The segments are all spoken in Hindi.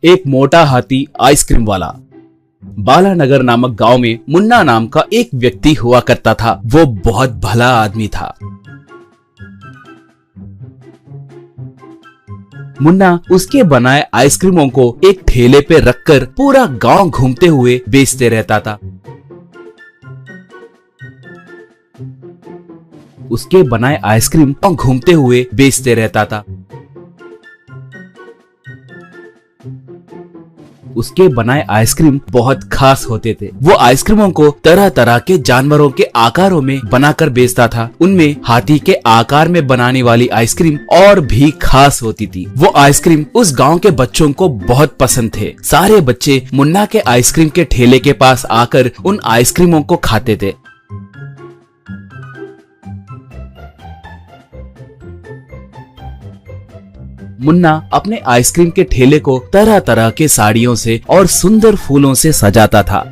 एक मोटा हाथी आइसक्रीम वाला। बालानगर नामक गांव में मुन्ना नाम का एक व्यक्ति हुआ करता था। वो बहुत भला आदमी था। मुन्ना उसके बनाए आइसक्रीमों को एक ठेले पे रखकर पूरा गांव घूमते हुए बेचते रहता था। उसके बनाए आइसक्रीम घूमते हुए बेचते रहता था। उसके बनाए आइसक्रीम बहुत खास होते थे। वो आइसक्रीमों को तरह तरह के जानवरों के आकारों में बनाकर बेचता था। उनमें हाथी के आकार में बनाने वाली आइसक्रीम और भी खास होती थी। वो आइसक्रीम उस गांव के बच्चों को बहुत पसंद थे। सारे बच्चे मुन्ना के आइसक्रीम के ठेले के पास आकर उन आइसक्रीमों को खाते थे। मुन्ना अपने आइसक्रीम के ठेले को तरह तरह के साड़ियों से और सुंदर फूलों से सजाता था।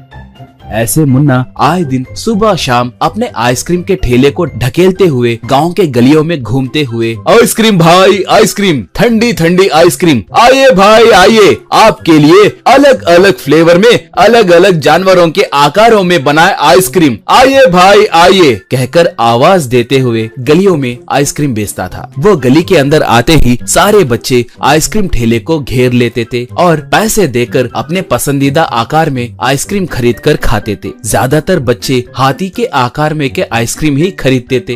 ऐसे मुन्ना आए दिन सुबह शाम अपने आइसक्रीम के ठेले को ढकेलते हुए गांव के गलियों में घूमते हुए, आइसक्रीम भाई आइसक्रीम, ठंडी ठंडी आइसक्रीम, आइए भाई आइए, आपके लिए अलग अलग फ्लेवर में अलग अलग जानवरों के आकारों में बनाए आइसक्रीम, आइए भाई आइए कहकर आवाज देते हुए गलियों में आइसक्रीम बेचता था। वो गली के अंदर आते ही सारे बच्चे आइसक्रीम ठेले को घेर लेते थे और पैसे देकर अपने पसंदीदा आकार में आइसक्रीम खरीद कर खाते थे। ज्यादातर बच्चे हाथी के आकार में के आइसक्रीम ही खरीदते थे।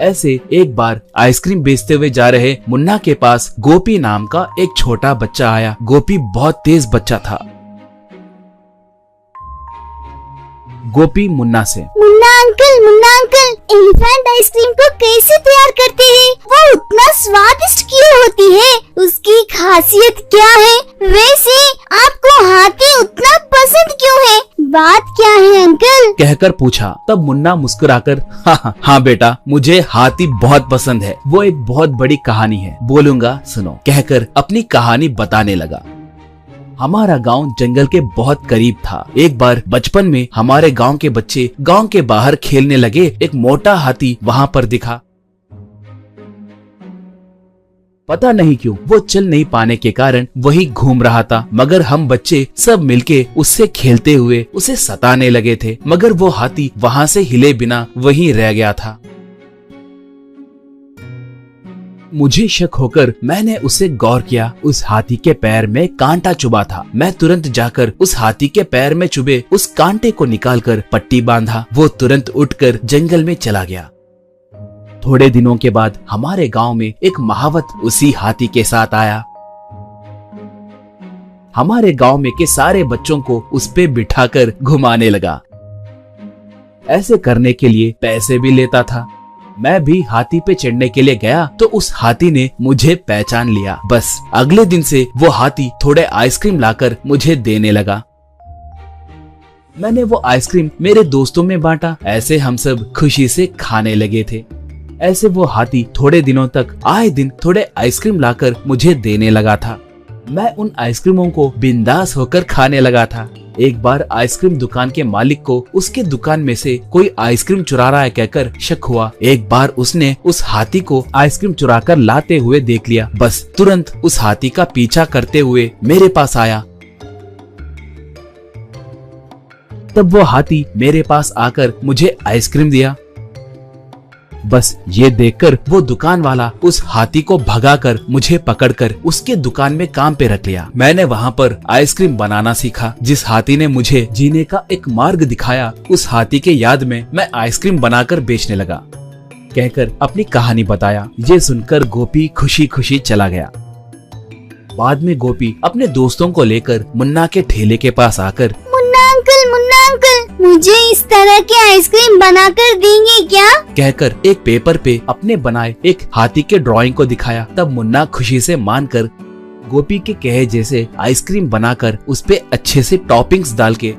ऐसे एक बार आइसक्रीम बेचते हुए जा रहे मुन्ना के पास गोपी नाम का एक छोटा बच्चा आया। गोपी बहुत तेज बच्चा था। गोपी मुन्ना से, मुन्ना अंकल, एलिफेंट आइसक्रीम को कैसे तैयार करते हैं? वो उतना स्वादिष्ट क्यों होती है? उसकी खासियत क्या है? वैसे आपको हाथी उतना पसंद क्यों है? बात क्या है अंकल? कहकर पूछा। तब मुन्ना मुस्कुराकर, हाँ बेटा, मुझे हाथी बहुत पसंद है। वो एक बहुत बड़ी कहानी है, बोलूंगा सुनो, कहकर अपनी कहानी बताने लगा। हमारा गांव जंगल के बहुत करीब था। एक बार बचपन में हमारे गांव के बच्चे गांव के बाहर खेलने लगे। एक मोटा हाथी वहां पर दिखा। पता नहीं क्यों वो चल नहीं पाने के कारण वही घूम रहा था, मगर हम बच्चे सब मिलके उससे खेलते हुए उसे सताने लगे थे, मगर वो हाथी वहां से हिले बिना वहीं रह गया था। मुझे शक होकर मैंने उसे गौर किया। उस हाथी के पैर में कांटा चुभा था। मैं तुरंत जाकर उस हाथी के पैर में चुभे उस कांटे को निकालकर पट्टी बांधा। वो तुरंत उठकर जंगल में चला गया। थोड़े दिनों के बाद हमारे गांव में एक महावत उसी हाथी के साथ आया। हमारे गांव में के सारे बच्चों को उस पे बिठाकर घुमाने लगा। ऐसे करने के लिए पैसे भी लेता था। मैं भी हाथी पे चढ़ने के लिए गया तो उस हाथी ने मुझे पहचान लिया। बस अगले दिन से वो हाथी थोड़े आइसक्रीम लाकर मुझे देने लगा। मैंने वो आइसक्रीम मेरे दोस्तों में बांटा। ऐसे हम सब खुशी से खाने लगे थे। ऐसे वो हाथी थोड़े दिनों तक आए दिन थोड़े आइसक्रीम लाकर मुझे देने लगा था। मैं उन आइसक्रीमों को बिंदास होकर खाने लगा था। एक बार आइसक्रीम दुकान के मालिक को उसके दुकान में से कोई आइसक्रीम चुरा रहा है कहकर शक हुआ। एक बार उसने उस हाथी को आइसक्रीम चुराकर लाते हुए देख लिया। बस तुरंत उस हाथी का पीछा करते हुए मेरे पास आया। तब वो हाथी मेरे पास आकर मुझे आइसक्रीम दिया। बस ये देखकर वो दुकान वाला उस हाथी को भगाकर मुझे पकड़कर उसके दुकान में काम पे रख लिया। मैंने वहाँ पर आइसक्रीम बनाना सीखा। जिस हाथी ने मुझे जीने का एक मार्ग दिखाया, उस हाथी के याद में मैं आइसक्रीम बनाकर बेचने लगा, कहकर अपनी कहानी बताया। ये सुनकर गोपी खुशी खुशी चला गया। बाद में गोपी अपने दोस्तों को लेकर मुन्ना के ठेले के पास आकर, मुन्ना अंकल, मुझे इस तरह के आइसक्रीम बनाकर देंगे क्या? कहकर एक पेपर पे अपने बनाए एक हाथी के ड्राइंग को दिखाया। तब मुन्ना खुशी से मानकर गोपी के कहे जैसे आइसक्रीम बनाकर उस पे अच्छे से टॉपिंग्स डाल के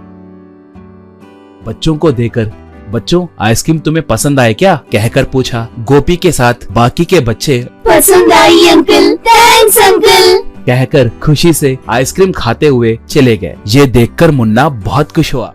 बच्चों को देकर, बच्चों आइसक्रीम तुम्हें पसंद आए क्या? कहकर पूछा। गोपी के साथ बाकी के बच्चे, पसंद आई अंकल, थैंक्स अंकल, कहकर खुशी से आइसक्रीम खाते हुए चले गए। ये देखकर मुन्ना बहुत खुश हुआ।